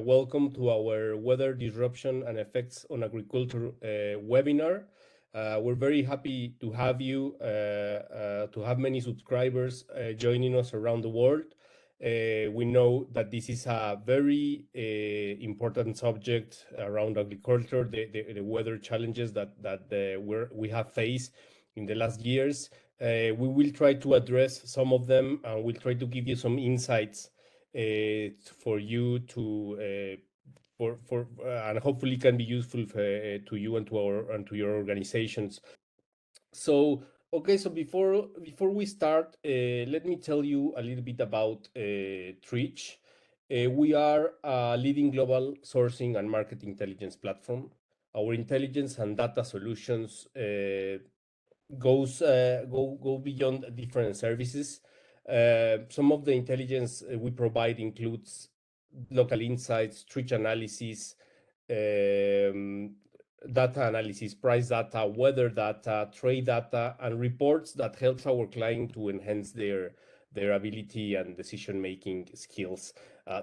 welcome to our Weather Disruption and Effects on Agriculture webinar. We're very happy to have you, to have many subscribers joining us around the world. We know that this is a very important subject around agriculture, the weather challenges that we have faced in the last years. We will try to address some of them, and we'll try to give you some insights for you to and hopefully can be useful to you and to your organizations. So okay, so before we start, let me tell you a little bit about Tridge. We are a leading global sourcing and market intelligence platform. Our intelligence and data solutions go beyond different services. Some of the intelligence we provide includes local insights, Tridge analysis, data analysis, price data, weather data, trade data, and reports that helps our client to enhance their ability and decision-making skills,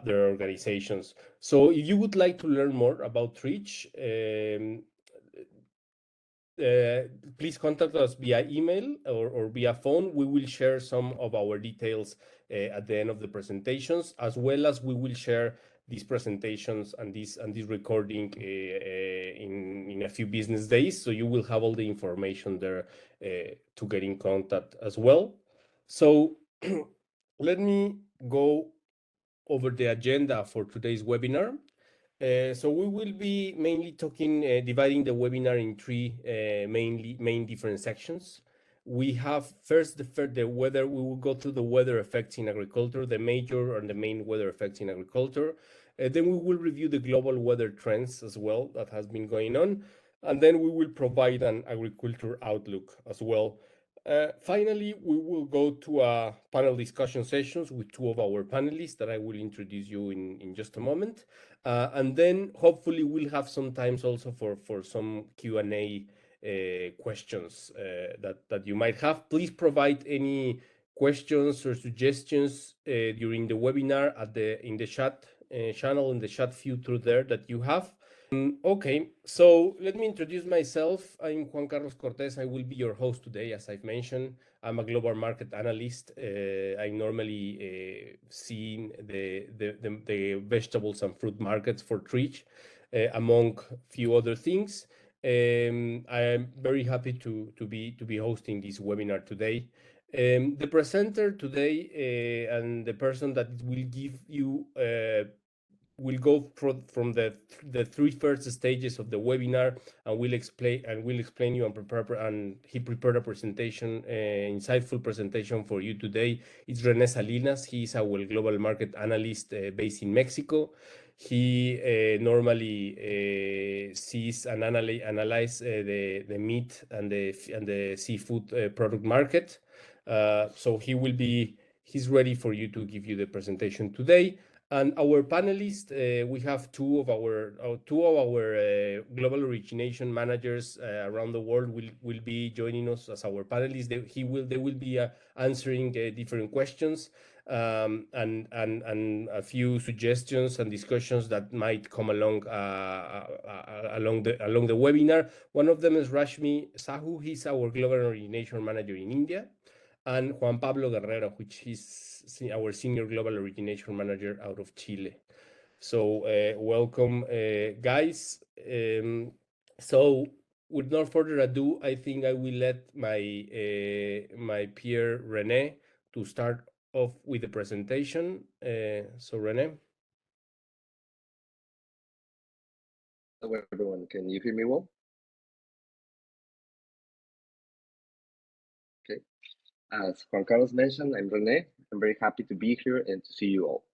their organizations. So if you would like to learn more about Tridge, please contact us via email or via phone. We will share some of our details at the end of the presentations, as well as we will share these presentations and this recording in a few business days. So you will have all the information there to get in contact as well. So let me go over the agenda for today's webinar. So we will be mainly talking, dividing the webinar in three main different sections. We have first the weather. We will go through the weather effects in agriculture, the major and the main weather effects in agriculture. Then we will review the global weather trends as well that has been going on. And then we will provide an agriculture outlook as well. Finally, we will go to a panel discussion sessions with two of our panelists that I will introduce you in just a moment. And then hopefully we'll have some times also for some Q&A questions that you might have. Please provide any questions or suggestions during the webinar in the chat channel, in the chat filter there that you have. Okay, so let me introduce myself. I'm Juan Carlos Cortez. I will be your host today, as I've mentioned. I'm a global market analyst. I normally see the vegetables and fruit markets for Tridge, among few other things. I'm very happy to be hosting this webinar today. The presenter today and the person that will give you we'll go from the three first stages of the webinar, and we'll explain you and he prepared a presentation, insightful presentation for you today. It's Rene Salinas. He is our global market analyst based in Mexico. He normally sees and analyze the meat and the seafood product market. So he's ready for you to give you the presentation today. And our panelists, we have two of our global origination managers around the world will be joining us as our panelists. They will be answering different questions and a few suggestions and discussions that might come along the webinar. One of them is Rashmi Sahu. He's our global origination manager in India, and Juan Pablo Guerrero, which is our senior global origination manager out of Chile. So welcome, guys. So with no further ado, I think I will let my peer Rene to start off with the presentation. So Rene. Hello everyone, can you hear me well? Okay. As Juan Carlos mentioned, I'm Rene. I'm very happy to be here and to see you all.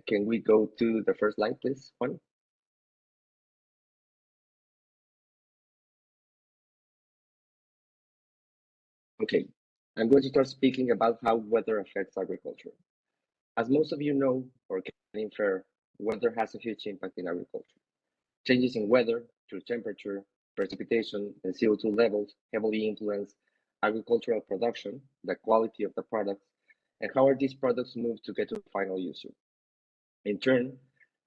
Can we go to the first slide, please, Juan? Okay, I'm going to start speaking about how weather affects agriculture. As most of you know or can infer, weather has a huge impact in agriculture. Changes in weather through temperature, precipitation, and CO2 levels heavily influence agricultural production, the quality of the products, and how are these products moved to get to the final user. In turn,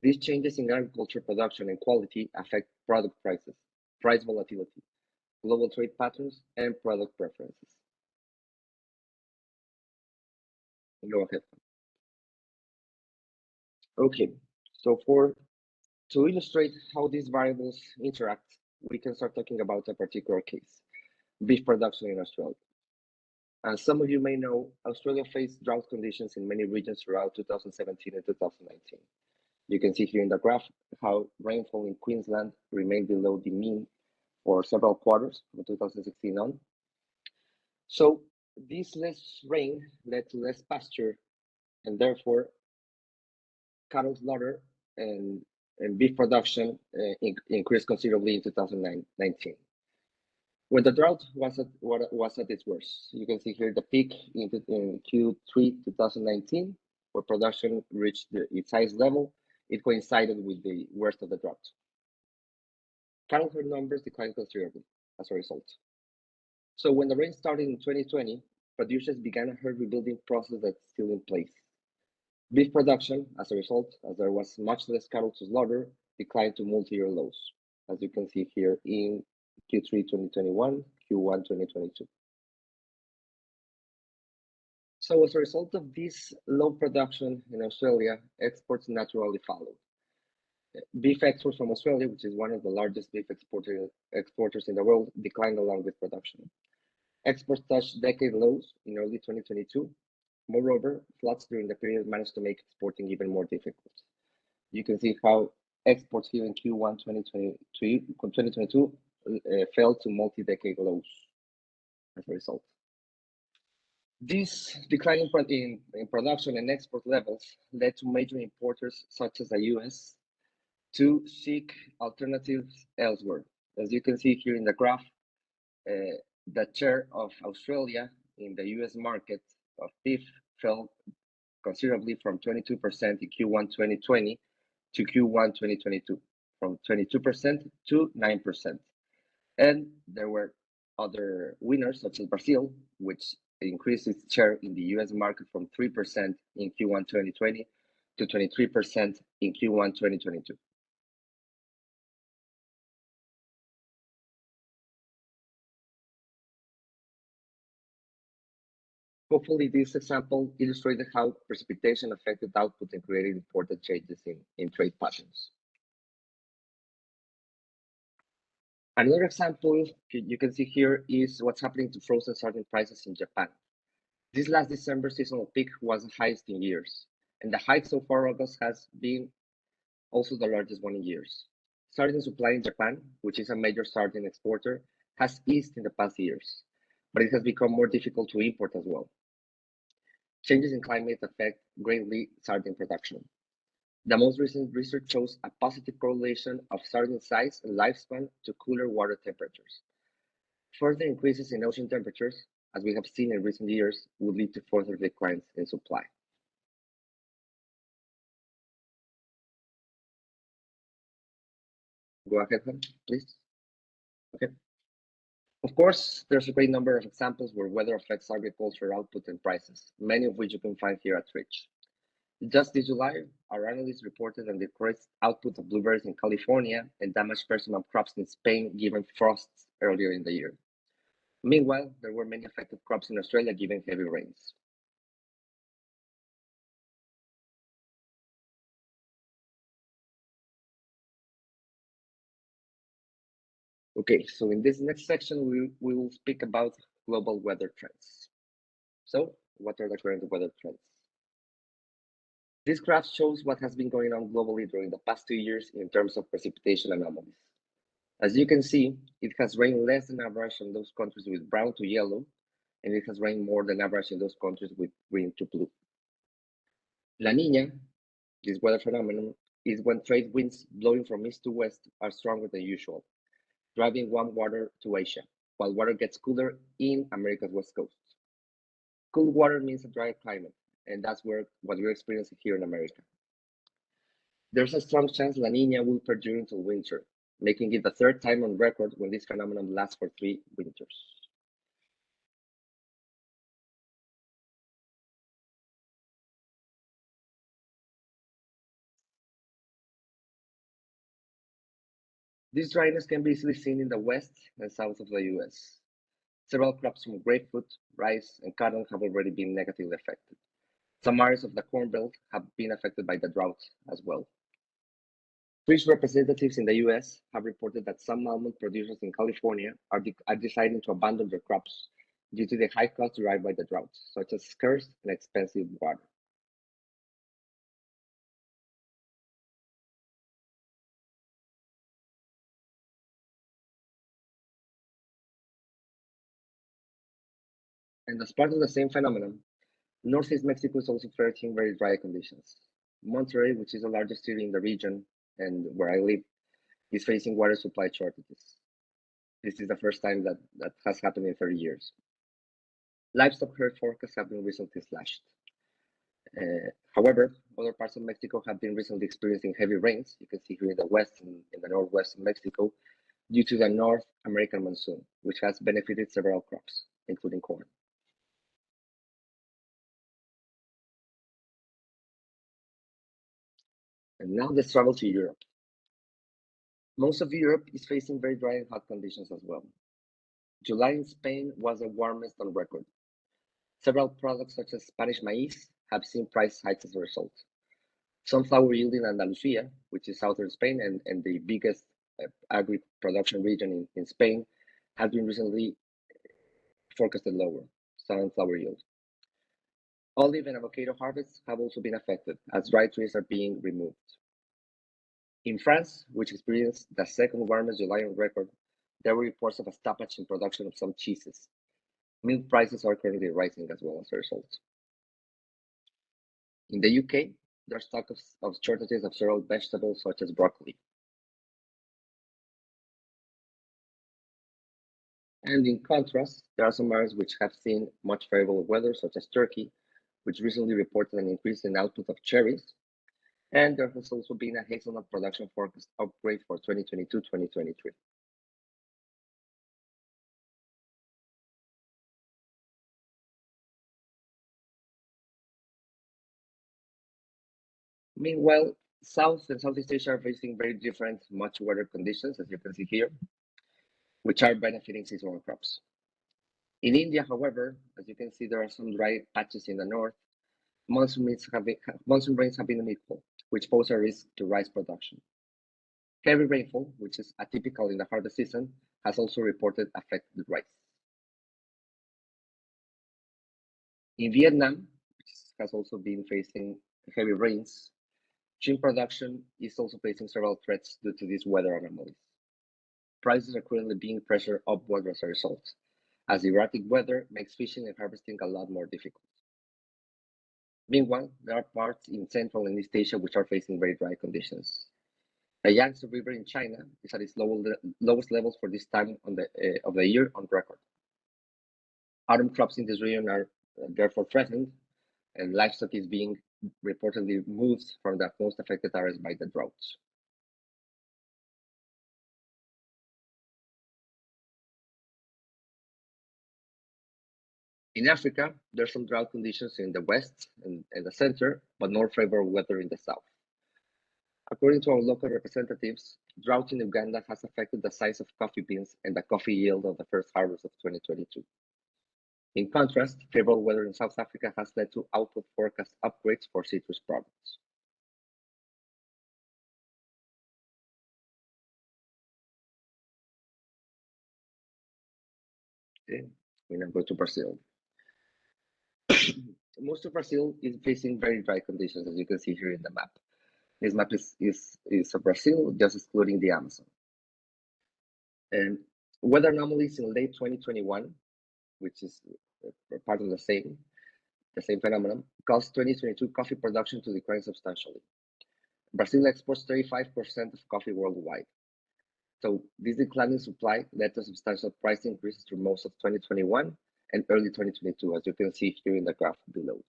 These changes in agriculture production and quality affect product prices, price volatility, global trade patterns, and product preferences. Go ahead. Okay, so to illustrate how these variables interact, we can start talking about a particular case, beef production in Australia. As some of you may know, Australia faced drought conditions in many regions throughout 2017 and 2019. You can see here in the graph how rainfall in Queensland remained below the mean for several quarters from 2016 on. So this less rain led to less pasture and therefore cattle slaughter and beef production increased considerably in 2019. When the drought was at its worst, you can see here the peak in Q3 2019, where production reached its highest level. It coincided with the worst of the drought. Cattle herd numbers declined considerably as a result. So when the rain started in 2020, producers began a herd rebuilding process that's still in place. Beef production, as a result, as there was much less cattle to slaughter, declined to multi-year lows, as you can see here in Q3 2021, Q1 2022. So as a result of this low production in Australia, exports naturally followed. Beef exports from Australia, which is one of the largest beef exporters in the world, declined along with production. Exports touched decade lows in early 2022. Moreover, floods during the period managed to make exporting even more difficult. You can see how exports here in Q1 2022 fell to multi-decade lows as a result. This decline in production and export levels led to major importers such as the US to seek alternatives elsewhere. As you can see here in the graph, the share of Australia in the US market of beef fell considerably from 22% in Q1 2020 to Q1 2022, from 22% to 9%. And there were other winners, such as Brazil, which increased its share in the US market from 3% in Q1 2020 to 23% in Q1 2022. Hopefully, this example illustrated how precipitation affected output and created important changes in trade patterns. Another example you can see here is what's happening to frozen sardine prices in Japan. This last December seasonal peak was the highest in years, and the hike so far August has been also the largest one in years. Sardine supply in Japan, which is a major sardine exporter, has eased in the past years, but it has become more difficult to import as well. Changes in climate affect greatly sardine production. The most recent research shows a positive correlation of sardine size and lifespan to cooler water temperatures. Further increases in ocean temperatures, as we have seen in recent years, would lead to further declines in supply. Go ahead, please. Okay. Of course, there's a great number of examples where weather affects agriculture output and prices, many of which you can find here at Tridge. Just this July, our analysts reported on the decreased output of blueberries in California and damaged persimmon crops in Spain given frosts earlier in the year. Meanwhile, there were many affected crops in Australia given heavy rains. Okay, so in this next section, we will speak about global weather trends. So, what are the current weather trends? This graph shows what has been going on globally during the past 2 years in terms of precipitation anomalies. As you can see, it has rained less than average in those countries with brown to yellow, and it has rained more than average in those countries with green to blue. La Niña, this weather phenomenon, is when trade winds blowing from east to west are stronger than usual, driving warm water to Asia, while water gets cooler in America's west coast. Cool water means a drier climate, and that's what we're experiencing here in America. There's a strong chance La Niña will perdure until winter, making it the third time on record when this phenomenon lasts for 3 winters. This dryness can be easily seen in the west and south of the US. Several crops from grapefruit, rice, and cotton have already been negatively affected. Some areas of the Corn Belt have been affected by the drought as well. Tridge representatives in the US have reported that some almond producers in California are deciding to abandon their crops due to the high cost derived by the drought, such as scarce and expensive water. And as part of the same phenomenon, Northeast Mexico is also facing very dry conditions. Monterrey, which is the largest city in the region and where I live, is facing water supply shortages. This is the first time that has happened in 30 years. Livestock herd forecasts have been recently slashed. However, other parts of Mexico have been recently experiencing heavy rains. You can see here in the west and in the northwest of Mexico, due to the North American monsoon, which has benefited several crops, including corn. And now let's travel to Europe. Most of Europe is facing very dry and hot conditions as well. July in Spain was the warmest on record. Several products such as Spanish maize have seen price hikes as a result. Sunflower yield in Andalusia, which is southern Spain and the biggest agri production region in Spain, has been recently forecasted lower, sunflower yield. Olive and avocado harvests have also been affected as dry trees are being removed. In France, which experienced the second warmest July on record, there were reports of a stoppage in production of some cheeses. Milk prices are currently rising as well as a result. In the UK, there are talk of shortages of several vegetables such as broccoli. And in contrast, there are some areas which have seen much favorable weather, such as Turkey, which recently reported an increase in output of cherries. And there has also been a hazelnut production forecast upgrade for 2022-2023. Meanwhile, South and Southeast Asia are facing very different, much wetter conditions, as you can see here, which are benefiting seasonal crops. In India, however, as you can see, there are some dry patches in the north. Monsoon rains have been unequal, which pose a risk to rice production. Heavy rainfall, which is atypical in the harvest season, has also reported affected rice. In Vietnam, which has also been facing heavy rains, shrimp production is also facing several threats due to these weather anomalies. Prices are currently being pressured upward as a result, as erratic weather makes fishing and harvesting a lot more difficult. Meanwhile, there are parts in Central and East Asia which are facing very dry conditions. The Yangtze River in China is at its lowest levels for this time of the year on record. Autumn crops in this region are therefore threatened, and livestock is being reportedly moved from the most affected areas by the droughts. In Africa, there's some drought conditions in the west and the center, but more favorable weather in the south. According to our local representatives, drought in Uganda has affected the size of coffee beans and the coffee yield of the first harvest of 2022. In contrast, favorable weather in South Africa has led to output forecast upgrades for citrus products. Okay, we now go to Brazil. Most of Brazil is facing very dry conditions, as you can see here in the map. This map is of Brazil, just excluding the Amazon. And weather anomalies in late 2021, which is part of the same phenomenon, caused 2022 coffee production to decline substantially. Brazil exports 35% of coffee worldwide. So this decline in supply led to substantial price increases through most of 2021 and early 2022, as you can see here in the graph below.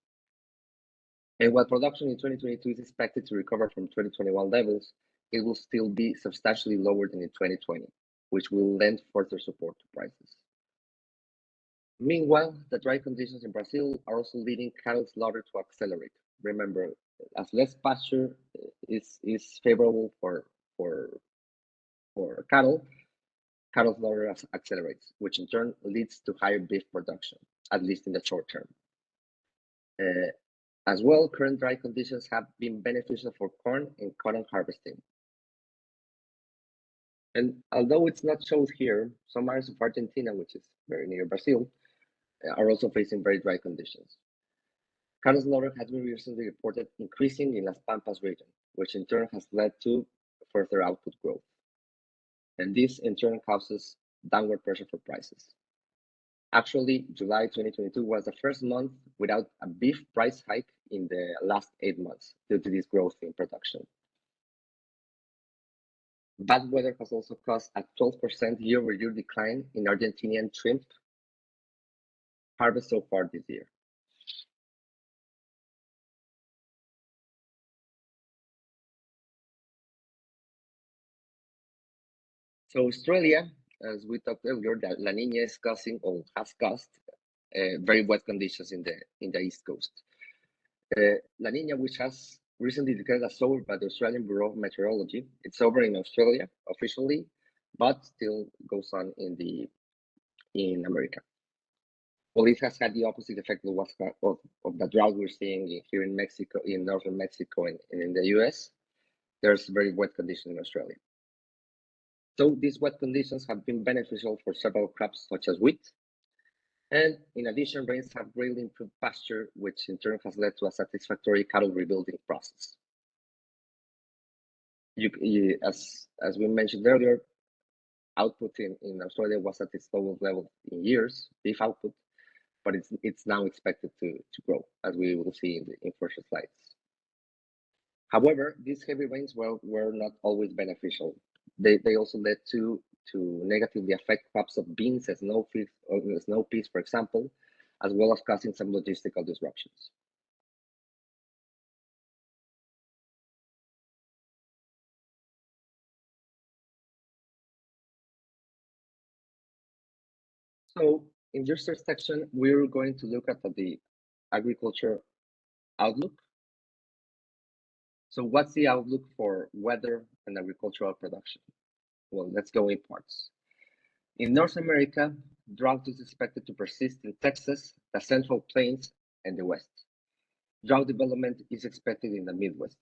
And while production in 2022 is expected to recover from 2021 levels, it will still be substantially lower than in 2020, which will lend further support to prices. Meanwhile, the dry conditions in Brazil are also leading cattle slaughter to accelerate. Remember, as less pasture is favorable for for cattle, cattle slaughter accelerates, which in turn leads to higher beef production, at least in the short term. As well, current dry conditions have been beneficial for corn and cotton harvesting. And although it's not shown here, some areas of Argentina, which is very near Brazil, are also facing very dry conditions. Cattle slaughter has been recently reported increasing in Las Pampas region, which in turn has led to further output growth. And this in turn causes downward pressure for prices. Actually, July 2022 was the first month without a beef price hike in the last 8 months due to this growth in production. Bad weather has also caused a 12% year-over-year decline in Argentinian shrimp harvest so far this year. So Australia, as we talked earlier, that La Nina is causing or has caused very wet conditions in the East Coast. La Nina, which has recently declared as over by the Australian Bureau of Meteorology, it's over in Australia officially, but still goes on in America. Well, it has had the opposite effect of the drought we're seeing here in Mexico, in northern Mexico, and in the US. There's very wet conditions in Australia. So these wet conditions have been beneficial for several crops such as wheat. And in addition, rains have greatly improved pasture, which in turn has led to a satisfactory cattle rebuilding process. As we mentioned earlier, output in Australia was at its lowest level in years, beef output, but it's now expected to grow, as we will see in further slides. However, these heavy rains were not always beneficial. They also led to negatively affect crops of beans and snow peas, for example, as well as causing some logistical disruptions. So in this section, we're going to look at the agriculture outlook. So what's the outlook for weather and agricultural production? Well, let's go in parts. In North America, drought is expected to persist in Texas, the Central Plains, and the West. Drought development is expected in the Midwest.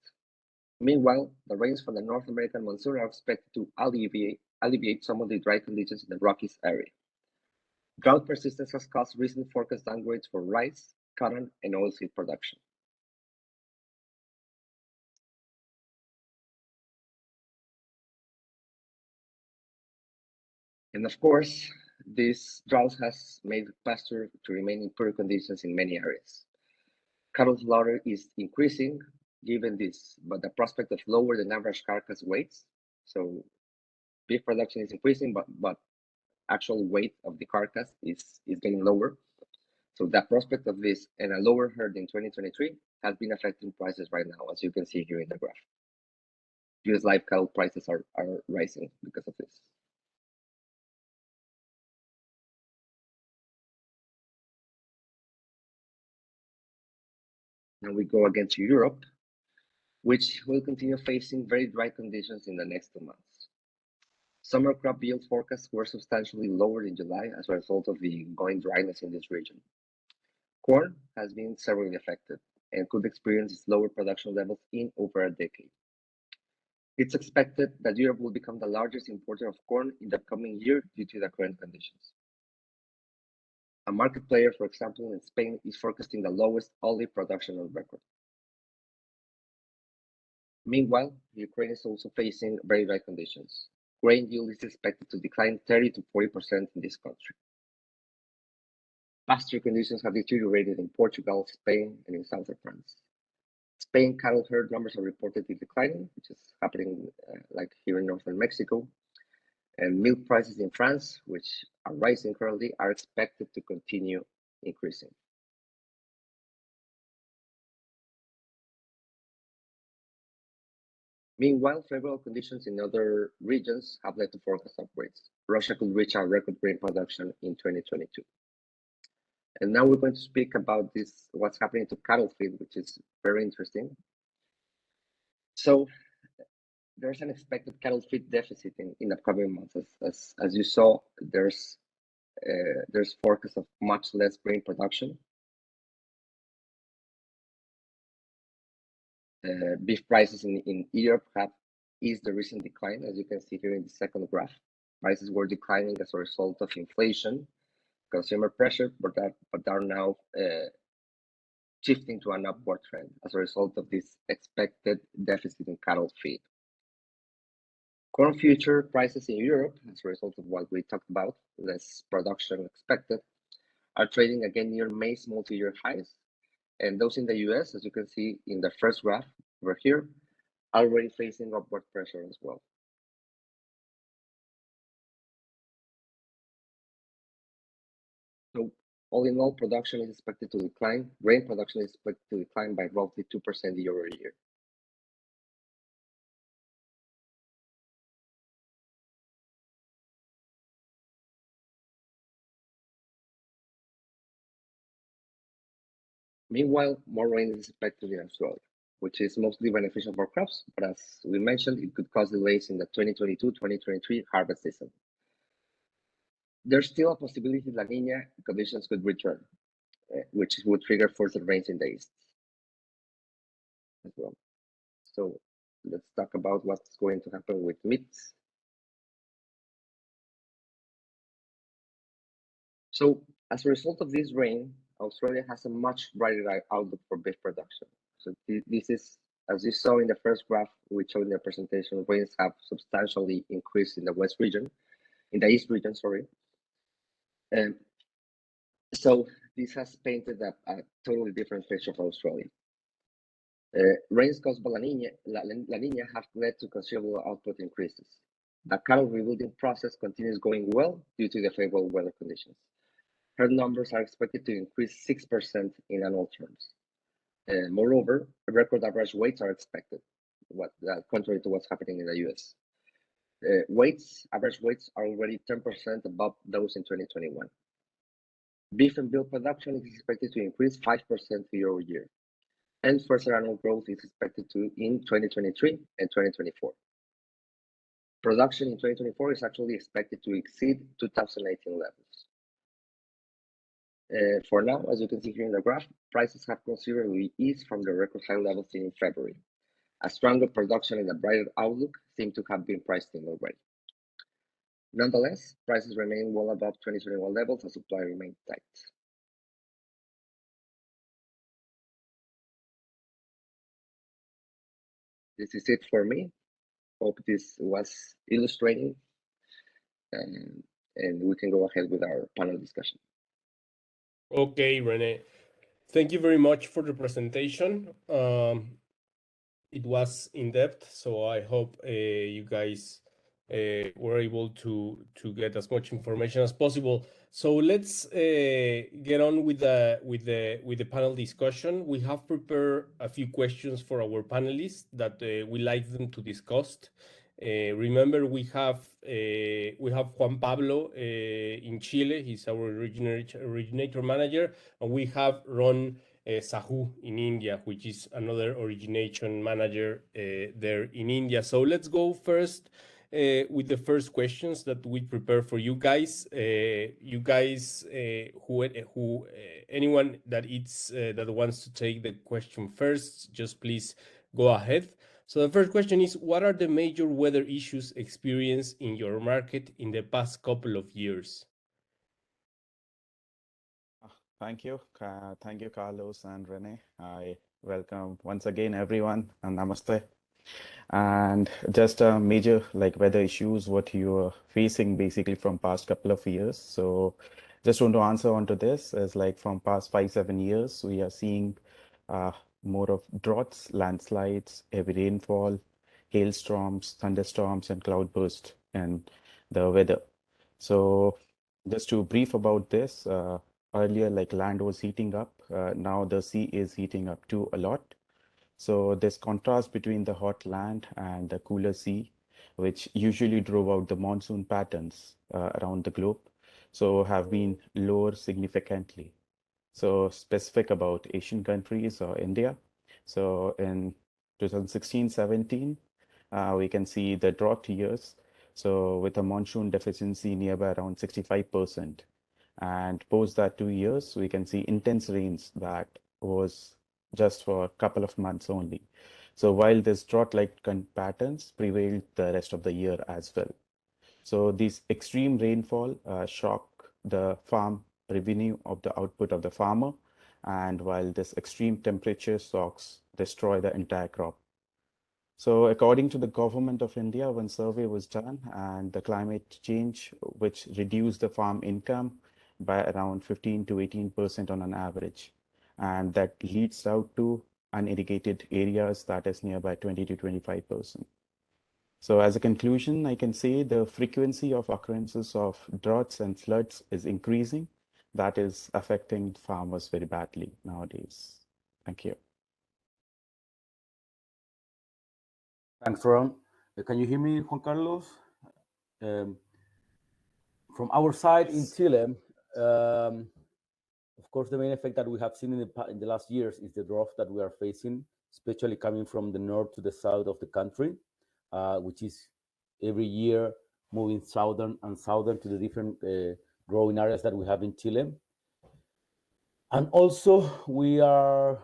Meanwhile, the rains from the North American monsoon are expected to alleviate some of the dry conditions in the Rockies area. Drought persistence has caused recent forecast downgrades for rice, cotton, and oilseed production. And of course, this drought has made pasture to remain in poor conditions in many areas. Cattle slaughter is increasing given this, but the prospect of lower than average carcass weights. So beef production is increasing, but actual weight of the carcass is getting lower. So the prospect of this and a lower herd in 2023 has been affecting prices right now, as you can see here in the graph. US live cattle prices are rising because of this. Now we go again to Europe, which will continue facing very dry conditions in the next 2 months. Summer crop yield forecasts were substantially lowered in July as a result of the ongoing dryness in this region. Corn has been severely affected and could experience its lower production levels in over a decade. It's expected that Europe will become the largest importer of corn in the coming year due to the current conditions. A market player, for example, in Spain, is forecasting the lowest olive production on record. Meanwhile, Ukraine is also facing very dry conditions. Grain yield is expected to decline 30 to 40% in this country. Pasture conditions have deteriorated in Portugal, Spain, and in southern France. Spain cattle herd numbers are reportedly declining, which is happening like here in northern Mexico. And milk prices in France, which are rising currently, are expected to continue increasing. Meanwhile, favorable conditions in other regions have led to forecast upgrades. Russia could reach a record grain production in 2022. And now we're going to speak about what's happening to cattle feed, which is very interesting. So there's an expected cattle feed deficit in upcoming months. As you saw, there's forecast of much less grain production. Beef prices in Europe have eased the recent decline, as you can see here in the second graph. Prices were declining as a result of inflation, consumer pressure, but are now shifting to an upward trend as a result of this expected deficit in cattle feed. Corn future prices in Europe, as a result of what we talked about, less production expected, are trading again near May's multi-year highs. And those in the US, as you can see in the first graph over here, are already facing upward pressure as well. So all in all, production is expected to decline. Grain production is expected to decline by roughly 2% year over year. Meanwhile, more rain is expected in Australia, which is mostly beneficial for crops, but as we mentioned, it could cause delays in the 2022-2023 harvest season. There's still a possibility La Nina conditions could return, which would trigger further rains in the east as well. So let's talk about what's going to happen with meats. So as a result of this rain, Australia has a much brighter outlook for beef production. So this is, as you saw in the first graph we showed in the presentation, rains have substantially increased in the in the east region, sorry. And so this has painted a totally different picture for Australia. Rains caused by La Nina have led to considerable output increases. The cattle rebuilding process continues going well due to the favorable weather conditions. Herd numbers are expected to increase 6% in annual terms. Moreover, record average weights are expected, contrary to what's happening in the US. Average weights are already 10% above those in 2021. Beef and veal production is expected to increase 5% year over year, and further annual growth is expected in 2023 and 2024. Production in 2024 is actually expected to exceed 2018 levels. For now, as you can see here in the graph, prices have considerably eased from the record high levels seen in February. A stronger production and a brighter outlook seem to have been priced in already. Nonetheless, prices remain well above 2021 levels as supply remains tight. This is it for me. Hope this was illustrating, and we can go ahead with our panel discussion. Okay, Rene. Thank you very much for the presentation. It was in depth, so I hope you guys were able to get as much information as possible. So let's get on with the panel discussion. We have prepared a few questions for our panelists that we like them to discuss. Remember, we have Juan Pablo in Chile. He's our originator manager, and we have Ron Sahu in India, which is another origination manager there in India. So let's go first with the first questions that we prepare for you guys. Anyone that wants to take the question first, just please go ahead. So the first question is, what are the major weather issues experienced in your market in the past couple of years? Thank you. Thank you, Carlos and Rene. I welcome once again everyone, and namaste. And just major weather issues, what you are facing basically from past couple of years. So just want to answer onto this is from past 5-7 years, we are seeing more of droughts, landslides, heavy rainfall, hailstorms, thunderstorms, and cloudburst and the weather. So just to brief about this, earlier land was heating up. Now the sea is heating up too a lot. So this contrast between the hot land and the cooler sea, which usually drove out the monsoon patterns around the globe, so have been lower significantly. So specific about Asian countries or India. So in 2016-17, we can see the drought years. So with a monsoon deficiency nearby around 65%. And post that 2 years, we can see intense rains that was just for a couple of months only. So while this drought-like patterns prevailed the rest of the year as well. So these extreme rainfall shock the farm revenue of the output of the farmer. And while this extreme temperature shocks destroy the entire crop. So according to the government of India, one survey was done and the climate change, which reduced the farm income by around 15 to 18% on an average. And that leads out to unirrigated areas that is nearby 20 to 25%. So as a conclusion, I can say the frequency of occurrences of droughts and floods is increasing. That is affecting farmers very badly nowadays. Thank you. Thanks, Ron. Can you hear me, Juan Carlos? From our side in Chile, of course, the main effect that we have seen in the last years is the drought that we are facing, especially coming from the north to the south of the country, which is every year moving southern and southern to the different growing areas that we have in Chile. And also, we are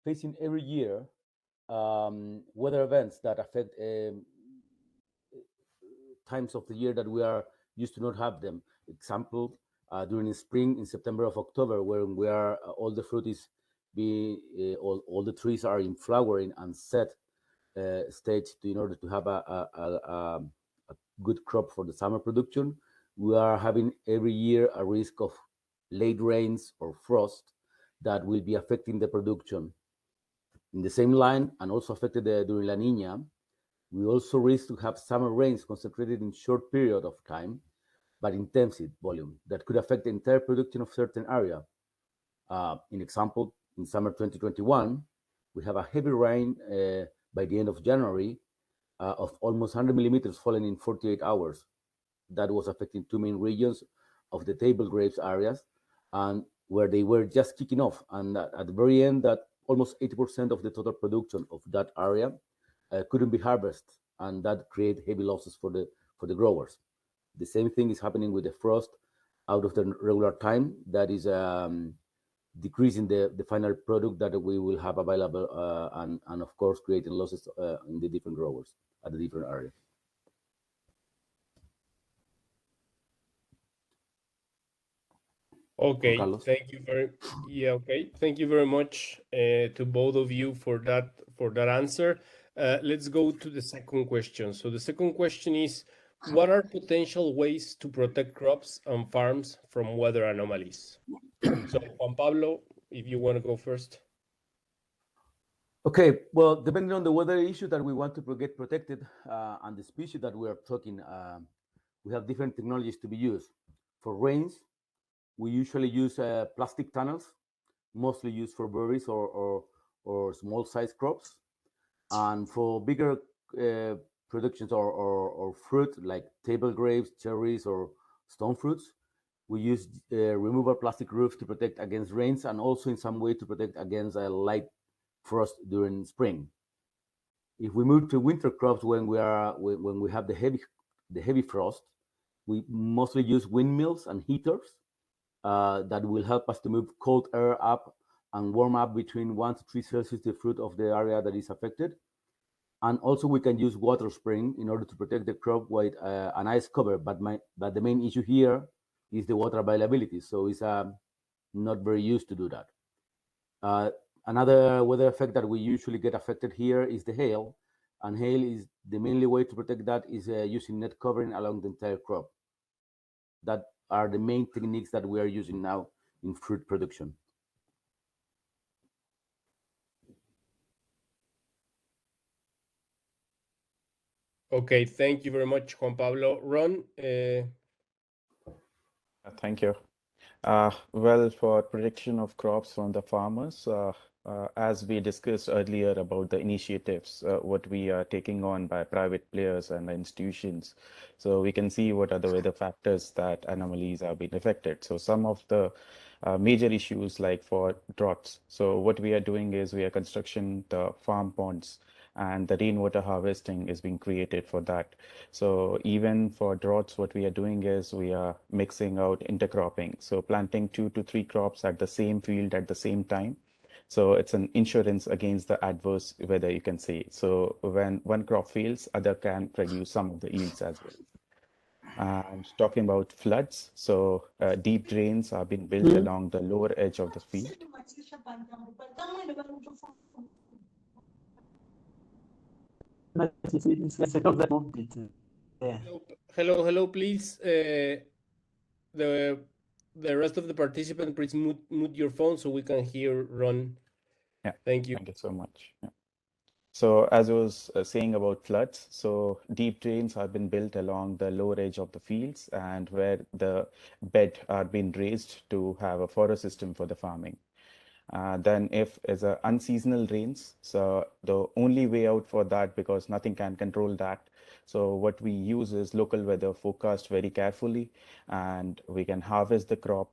facing every year weather events that affect times of the year that we are used to not have them. Example, during the spring, in September of October, when we are all the fruit is being all the trees are in flowering and set stage in order to have a good crop for the summer production. We are having every year a risk of late rains or frost that will be affecting the production. In the same line, and also affected during La Nina, we also risk to have summer rains concentrated in short period of time, but intense volume that could affect the entire production of certain area. In example, in summer 2021, we have a heavy rain by the end of January of almost 100 millimeters falling in 48 hours. That was affecting two main regions of the table grapes areas, and where they were just kicking off. And at the very end, that almost 80% of the total production of that area couldn't be harvested, and that created heavy losses for the growers. The same thing is happening with the frost out of the regular time. That is decreasing the final product that we will have available, and of course creating losses in the different growers at the different areas. Okay, thank you very much to both of you for that answer. Let's go to the second question. So the second question is, what are potential ways to protect crops and farms from weather anomalies? So Juan Pablo, if you want to go first. Okay, well, depending on the weather issue that we want to get protected and the species that we are talking, we have different technologies to be used. For rains, we usually use plastic tunnels, mostly used for berries or small size crops. And for bigger productions or fruit like table grapes, cherries, or stone fruits, we use removable plastic roofs to protect against rains, and also in some way to protect against light frost during spring. If we move to winter crops, when we have the heavy frost, we mostly use windmills and heaters that will help us to move cold air up and warm up between 1 to 3 Celsius the fruit of the area that is affected. And also we can use water spring in order to protect the crop with an ice cover. But the main issue here is the water availability. So it's not very used to do that. Another weather effect that we usually get affected here is the hail. And hail is the mainly way to protect that is using net covering along the entire crop. That are the main techniques that we are using now in fruit production. Okay, thank you very much, Juan Pablo. Ron? Thank you. Well, for protection of crops from the farmers, as we discussed earlier about the initiatives, what we are taking on by private players and institutions. So we can see what are the weather factors that anomalies are being affected. So some of the major issues like for droughts. So what we are doing is we are constructing the farm ponds and the rainwater harvesting is being created for that. So even for droughts, what we are doing is we are mixing out intercropping. So planting 2 to 3 crops at the same field at the same time. So it's an insurance against the adverse weather, you can say. So when one crop fails, other can produce some of the yields as well. And talking about floods, so deep drains are being built along the lower edge of the field. Hello, please. The rest of the participant, please mute your phone so we can hear Ron. Yeah, thank you. Thank you so much. Yeah. So as I was saying about floods, so deep drains have been built along the lower edge of the fields and where the bed are being raised to have a forest system for the farming. Then if it's a unseasonal rains, so the only way out for that, because nothing can control that. So what we use is local weather forecast very carefully, and we can harvest the crop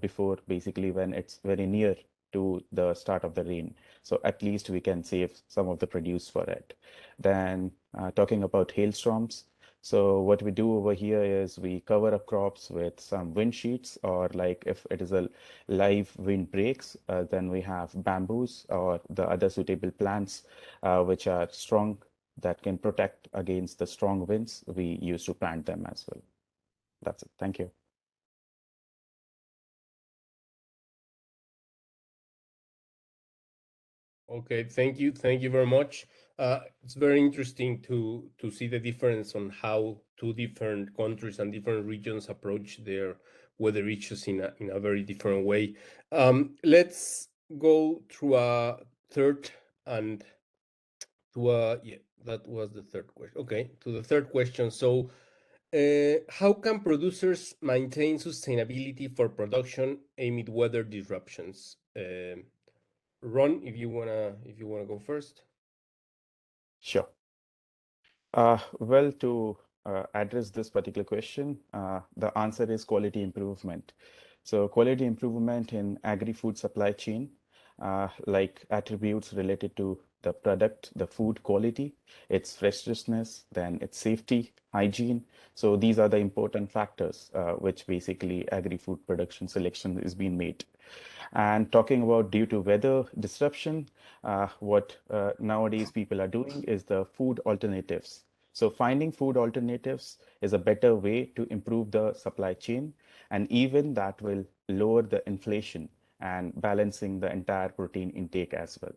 before basically when it's very near to the start of the rain. So at least we can save some of the produce for it. Then talking about hailstorms. So what we do over here is we cover up crops with some wind sheets, or like if it is a live wind breaks, then we have bamboos or the other suitable plants which are strong that can protect against the strong winds. We use to plant them as well. That's it. Thank you. Okay, thank you very much. It's very interesting to see the difference on how two different countries and different regions approach their weather issues in a very different way. Let's go through a third and to yeah, that was the third question. Okay, to the third question. So, how can producers maintain sustainability for production amid weather disruptions? Ron, if you wanna go first. Sure. Well, to address this particular question, the answer is quality improvement. So quality improvement in agri-food supply chain, like attributes related to the product, the food quality, its freshness, then its safety, hygiene. So these are the important factors which basically agri-food production selection is being made. And talking about due to weather disruption, what nowadays people are doing is the food alternatives. So finding food alternatives is a better way to improve the supply chain, and even that will lower the inflation and balancing the entire protein intake as well.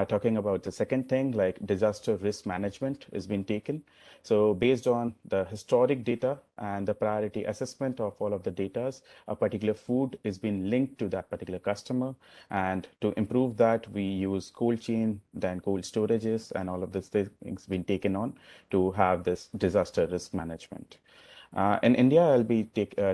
Talking about the second thing, like disaster risk management is being taken. So based on the historic data and the priority assessment of all of the data, a particular food is being linked to that particular customer. And to improve that, we use cold chain, then cold storages, and all of these things being taken on to have this disaster risk management. In India, I'll be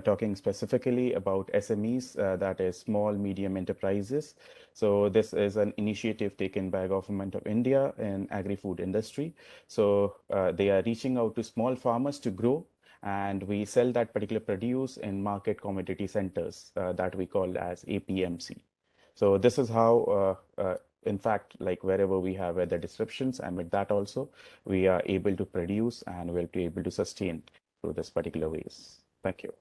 talking specifically about SMEs, that is small, medium enterprises. So this is an initiative taken by Government of India in agri-food industry. So they are reaching out to small farmers to grow, and we sell that particular produce in market commodity centers that we call as APMC. So this is how, in fact, like wherever we have weather disruptions, and with that also, we are able to produce and we'll be able to sustain through this particular ways. Thank you.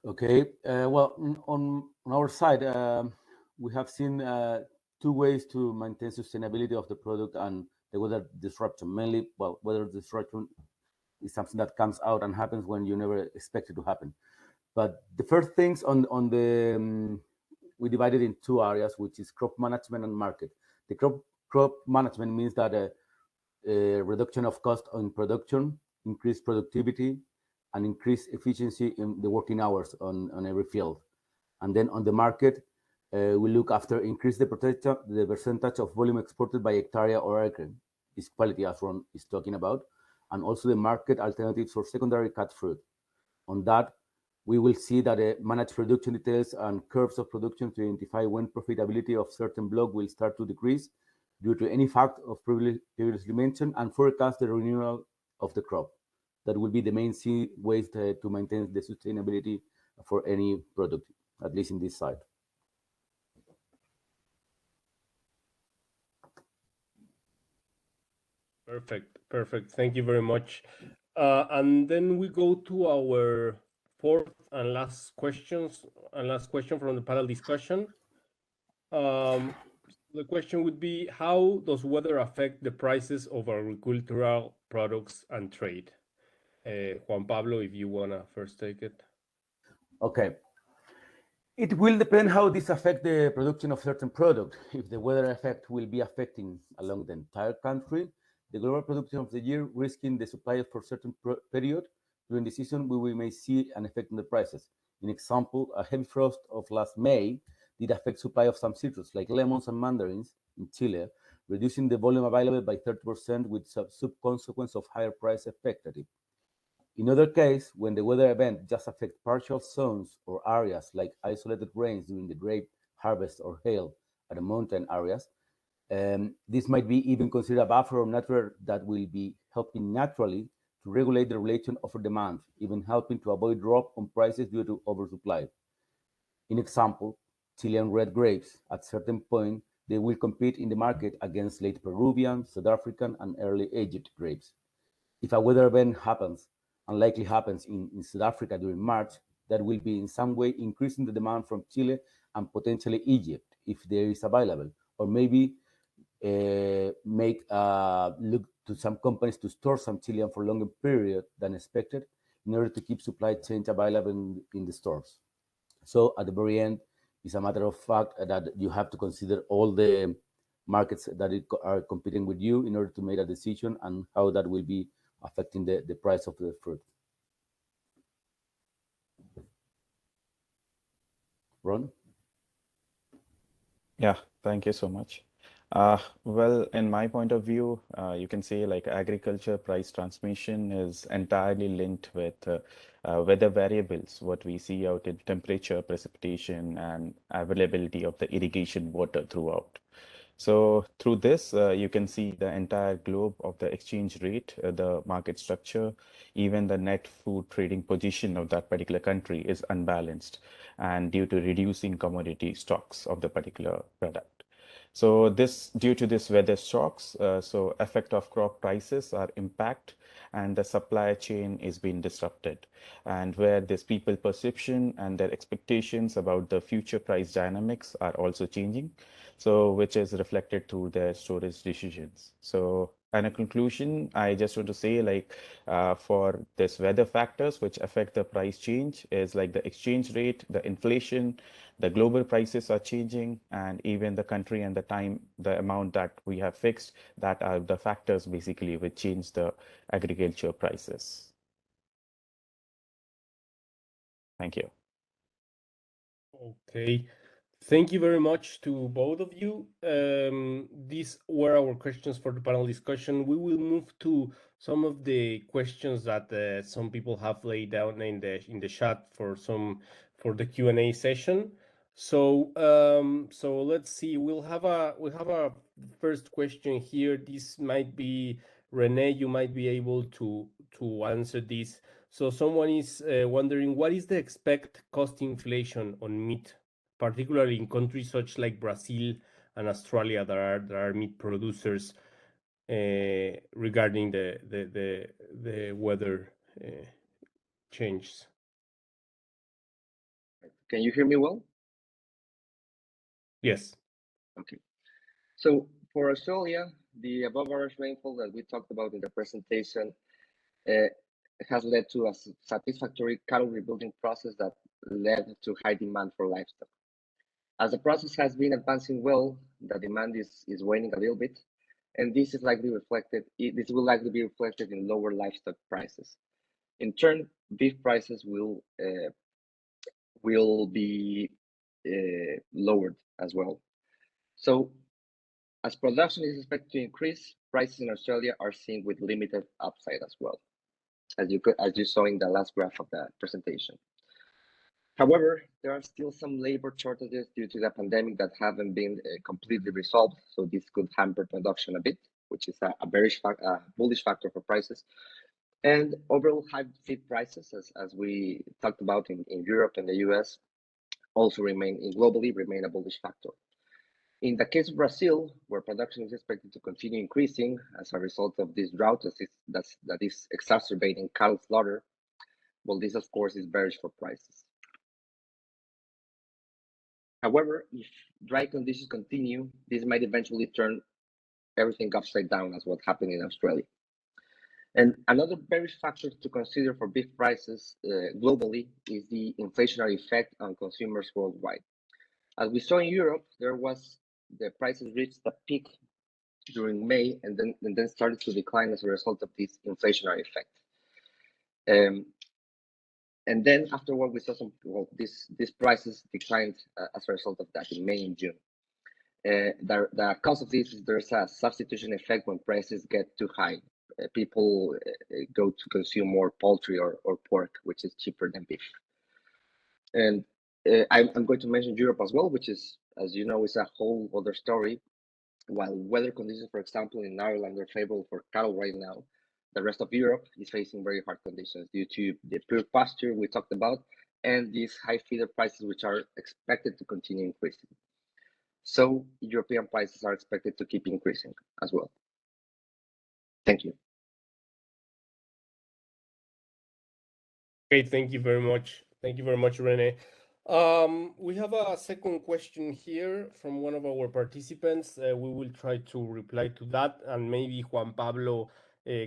Okay. Well, on our side, we have seen two ways to maintain sustainability of the product and the weather disruption. Mainly, well, weather disruption is something that comes out and happens when you never expect it to happen. But the first things on the we divided in two areas, which is crop management and market. The crop management means that a reduction of cost on production, increased productivity, and increased efficiency in the working hours on every field. And then on the market, we look after increase the percentage of volume exported by hectare or acre, is quality as Ron is talking about, and also the market alternatives for secondary cut fruit. On that, we will see that managed production details and curves of production to identify when profitability of certain block will start to decrease due to any fact of previously mentioned, and forecast the renewal of the crop. That will be the main ways to maintain the sustainability for any product, at least in this side. Perfect. Thank you very much. And then we go to our fourth and last question from the panel discussion. The question would be, how does weather affect the prices of agricultural products and trade? Juan Pablo, if you wanna first take it. Okay. It will depend how this affect the production of certain product. If the weather effect will be affecting along the entire country, the global production of the year, risking the supply for certain period during the season, we may see an effect on the prices. In example, a heavy frost of last May did affect supply of some citrus like lemons and mandarins in Chile, reducing the volume available by 30% with sub-consequence of higher price affected it. In other case, when the weather event just affects partial zones or areas like isolated rains during the grape harvest or hail at the mountain areas, this might be even considered a buffer of nature that will be helping naturally to regulate the relation of demand, even helping to avoid drop on prices due to oversupply. In example, Chilean red grapes, at certain point, they will compete in the market against late Peruvian, South African, and early aged grapes. If a weather event happens, and likely happens in South Africa during March, that will be in some way increasing the demand from Chile and potentially Egypt, if there is available, or maybe make look to some companies to store some Chilean for longer period than expected in order to keep supply chains available in the stores. So at the very end, it's a matter of fact that you have to consider all the markets that are competing with you in order to make a decision and how that will be affecting the price of the fruit. Ron? Yeah, thank you so much. Well, in my point of view, you can say like agriculture price transmission is entirely linked with weather variables, what we see out in temperature, precipitation, and availability of the irrigation water throughout. So through this, you can see the entire globe of the exchange rate, the market structure, even the net food trading position of that particular country is unbalanced and due to reducing commodity stocks of the particular product. So this, due to this weather shocks, so effect of crop prices are impact and the supply chain is being disrupted. And where this people perception and their expectations about the future price dynamics are also changing. So which is reflected through their storage decisions. So and a conclusion, I just want to say like for this weather factors which affect the price change is like the exchange rate, the inflation, the global prices are changing, and even the country and the time, the amount that we have fixed, that are the factors basically which change the agriculture prices. Thank you. Okay. Thank you very much to both of you. These were our questions for the panel discussion. We will move to some of the questions that some people have laid down in the chat for the Q&A session. So let's see. We have a first question here. This might be Rene. You might be able to answer this. So someone is wondering, what is the expected cost inflation on meat, particularly in countries such like Brazil and Australia that are meat producers, regarding the weather changes? Can you hear me well? Yes. Okay. So for Australia, the above average rainfall that we talked about in the presentation has led to a satisfactory cattle rebuilding process that led to high demand for livestock. As the process has been advancing well, the demand is waning a little bit, and this will likely be reflected in lower livestock prices. In turn, beef prices will be lowered as well. So as production is expected to increase, prices in Australia are seen with limited upside as well, as you saw in the last graph of the presentation. However, there are still some labor shortages due to the pandemic that haven't been completely resolved, so this could hamper production a bit, which is a bullish factor for prices. And overall high feed prices, as we talked about in Europe and the US, also globally remain a bullish factor. In the case of Brazil, where production is expected to continue increasing as a result of this drought that is exacerbating cattle slaughter, well, this of course is bearish for prices. However, if dry conditions continue, this might eventually turn everything upside down, as what happened in Australia. And another bearish factor to consider for beef prices globally is the inflationary effect on consumers worldwide. As we saw in Europe, the prices reached a peak during May and then started to decline as a result of this inflationary effect. And then afterward, we saw these prices declined as a result of that in May and June. The cause of this is there's a substitution effect when prices get too high. People go to consume more poultry or pork, which is cheaper than beef. And I'm going to mention Europe as well, which is, as you know, is a whole other story. While weather conditions, for example, in Ireland are favorable for cattle right now, the rest of Europe is facing very hard conditions due to the poor pasture we talked about and these high feeder prices, which are expected to continue increasing. So European prices are expected to keep increasing as well. Thank you. Okay, thank you very much. Thank you very much, Rene. We have a second question here from one of our participants. We will try to reply to that, and maybe Juan Pablo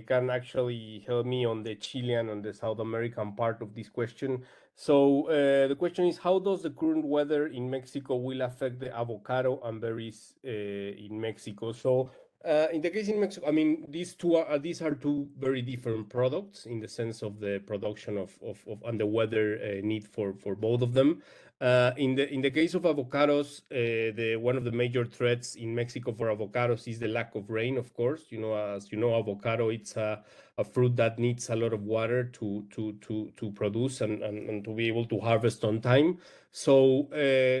can actually help me on the Chilean and the South American part of this question. So the question is, how does the current weather in Mexico will affect the avocado and berries in Mexico? So in the case in Mexico, I mean, these are two very different products in the sense of the production of and the weather need for both of them. In the case of avocados, one of the major threats in Mexico for avocados is the lack of rain. Of course, as you know, avocado it's a fruit that needs a lot of water to produce and to be able to harvest on time. So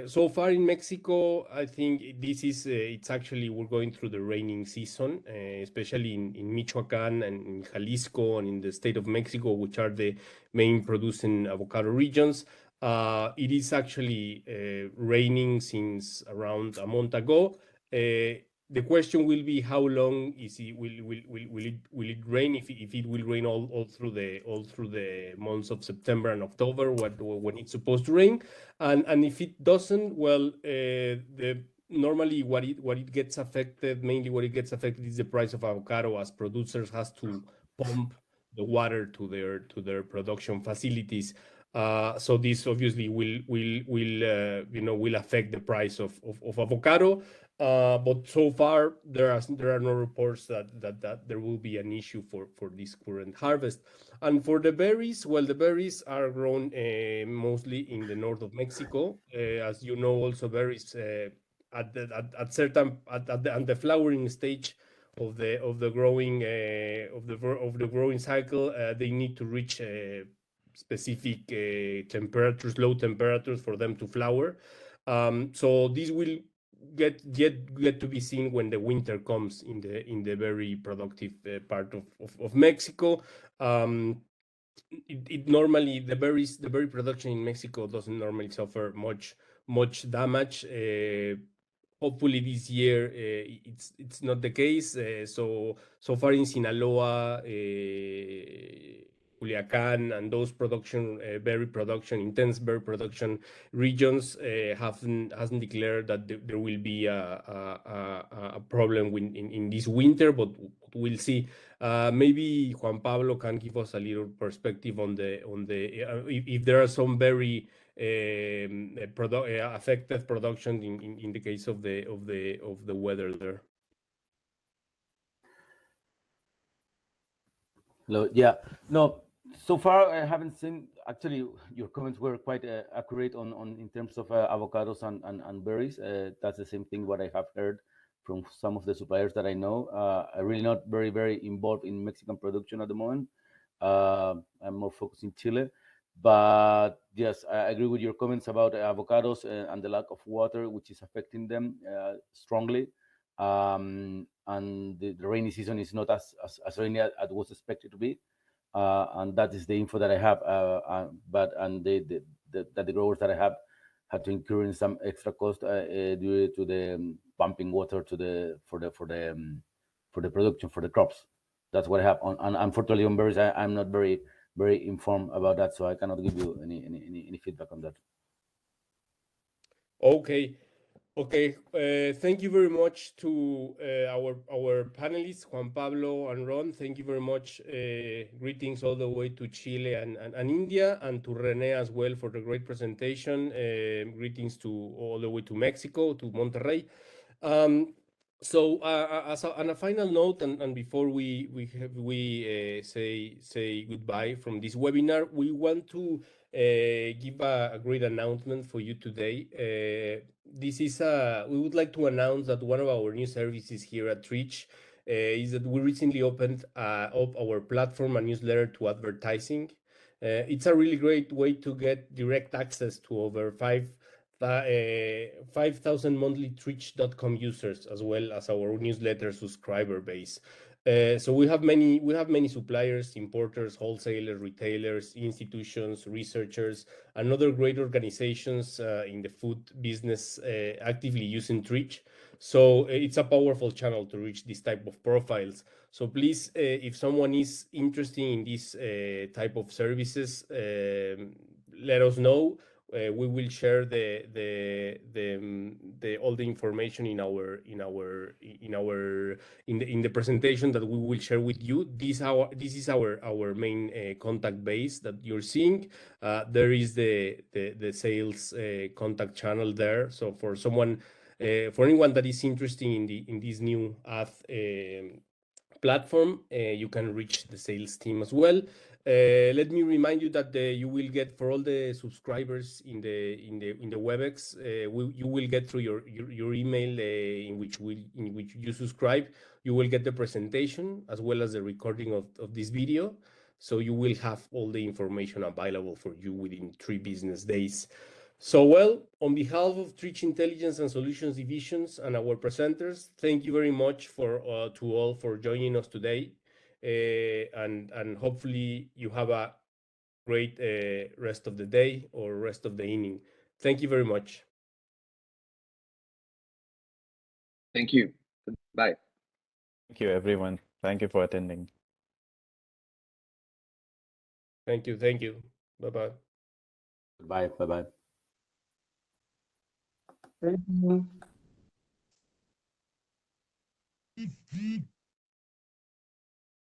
so far in Mexico, I think it's actually we're going through the raining season, especially in Michoacan and in Jalisco and in the state of Mexico, which are the main producing avocado regions. It is actually raining since around a month ago. The question will be how long will it rain? If it will rain all through the months of September and October, when it's supposed to rain, and if it doesn't, well, normally what it gets affected, mainly what it gets affected is the price of avocado, as producers has to pump the water to their production facilities. So this obviously will affect the price of avocado. But so far there are no reports that there will be an issue for this current harvest. And for the berries, well, the berries are grown mostly in the north of Mexico. As you know, also berries at the flowering stage of the growing cycle, they need to reach specific temperatures, low temperatures, for them to flower. So this will get to be seen when the winter comes in the very productive part of Mexico. It normally the berry production in Mexico doesn't normally suffer much damage. Hopefully this year it's not the case. So far in Sinaloa, Culiacan, and those intense berry production regions hasn't declared that there will be a problem in this winter, but we'll see. Maybe Juan Pablo can give us a little perspective on if there are some very affected production in the case of the weather there. Hello. Yeah. No. So far, I haven't seen. Actually, your comments were quite accurate on in terms of avocados and berries. That's the same thing what I have heard from some of the suppliers that I know. I'm really not very involved in Mexican production at the moment. I'm more focused in Chile. But yes, I agree with your comments about avocados and the lack of water, which is affecting them strongly. And the rainy season is not as rainy as was expected to be. And that is the info that I have. But the growers that I have had to incur in some extra cost due to the pumping water to the for the production for the crops. That's what happened. And unfortunately, on berries, I'm not very informed about that, so I cannot give you any feedback on that. Okay. Okay, thank you very much to our panelists, Juan Pablo and Ron. Thank you very much. Greetings all the way to Chile and India, and to Rene as well for the great presentation. Greetings to all the way to Mexico, to Monterrey. So, on a final note, and before we say goodbye from this webinar, we want to give a great announcement for you today. We would like to announce that one of our new services here at Tridge is that we recently opened up our platform and newsletter to advertising. It's a really great way to get direct access to over 5,000 monthly Tridge.com users, as well as our newsletter subscriber base. So we have many suppliers, importers, wholesalers, retailers, institutions, researchers, and other great organizations in the food business actively using Tridge. So it's a powerful channel to reach this type of profiles. So please, if someone is interested in this type of services, let us know. We will share all the information in the presentation that we will share with you. This is our main contact base that you're seeing. There is the sales contact channel there. So for anyone that is interested in this new ad platform, you can reach the sales team as well. Let me remind you that you will get, for all the subscribers in the WebEx, you will get through your email in which you subscribe. You will get the presentation as well as the recording of this video. So you will have all the information available for you within 3 business days. So, well, on behalf of Tridge Intelligence and Solutions Divisions and our presenters, thank you very much to all for joining us today. And hopefully you have a great rest of the day or rest of the evening. Thank you very much. Thank you. Goodbye. Thank you, everyone. Thank you for attending. Thank you. Thank you. Bye-bye. Bye. Bye. Thank you.